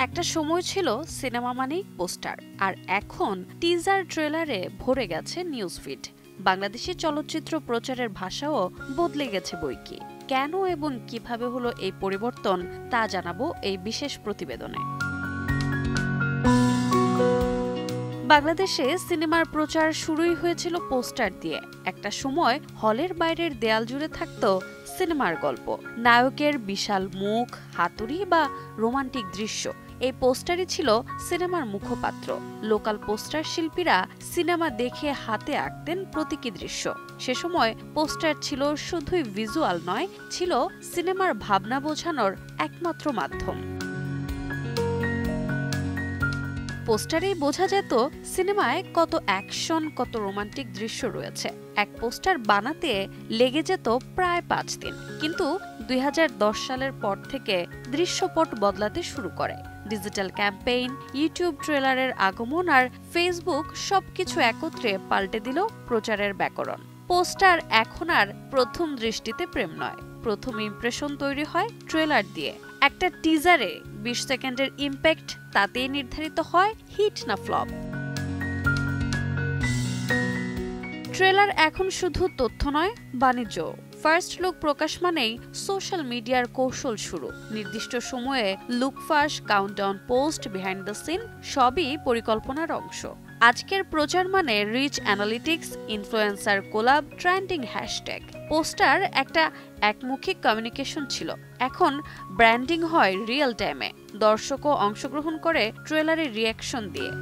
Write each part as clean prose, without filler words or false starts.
একটা সময় ছিল সিনেমা মানেই পোস্টার, আর এখন টিজার ট্রেলারে ভরে গেছে নিউজ ফিড। বাংলাদেশি চলচ্চিত্র প্রচারের ভাষাও বদলে গেছে বইকি। কেন এবং কিভাবে হলো এই পরিবর্তন তা জানাবো এই বিশেষ প্রতিবেদনে। বাংলাদেশে সিনেমার প্রচার শুরুই হয়েছিল পোস্টার দিয়ে। একটা সময় হলের বাইরের দেয়াল জুড়ে থাকত সিনেমার গল্প, নায়কের বিশাল মুখ, হাতুড়ি বা রোমান্টিক দৃশ্য। এই পোস্টারই ছিল সিনেমার মুখপাত্র। লোকাল পোস্টার শিল্পীরা সিনেমা দেখে হাতে আঁকতেন প্রতীকী দৃশ্য। সে সময় পোস্টার ছিল শুধুই ভিজুয়াল নয়, ছিল সিনেমার ভাবনা বোঝানোর একমাত্র মাধ্যম। পোস্টারেই বোঝা যেত সিনেমায় কত অ্যাকশন, কত রোমান্টিক দৃশ্য রয়েছে। এক পোস্টার বানাতে লেগে যেত প্রায় 5 দিন। কিন্তু 2010 সালের পর থেকে দৃশ্যপট বদলাতে শুরু করে। ডিজিটাল ক্যাম্পেইন, ইউটিউব ট্রেলারের আগমন আর ফেসবুক সবকিছু একত্রে পাল্টে দিল প্রচারের ব্যাকরণ। পোস্টার এখন আর প্রথম দৃষ্টিতে প্রেম নয়, প্রথম ইমপ্রেশন তৈরি হয় ট্রেলার দিয়ে। একটা টিজারে 20 সেকেন্ডের ইম্প্যাক্ট তাতেই নির্ধারিত হয় হিট না ফ্লপ। ট্রেলার এখন শুধু তথ্য নয়, বাণিজ্য। ফার্স্ট লুক প্রকাশ মানেই সোশ্যাল মিডিয়ার কৌশল শুরু। নির্দিষ্ট সময়ে লুক ফাঁস, countdown post, behind the scene সবই পরিকল্পনার অংশ। আজকের প্রচার মানে reach analytics, influencer collab, trending hashtag. Poster একটা একমুখী কমিউনিকেশন ছিল, এখন ব্র্যান্ডিং হয় রিয়েল টাইমে। দর্শকও অংশগ্রহণ করে ট্রেলারের রিয়াকশন দিয়ে।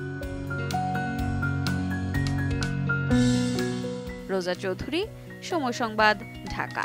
রোজা চৌধুরী, সময় সংবাদ, ঢাকা।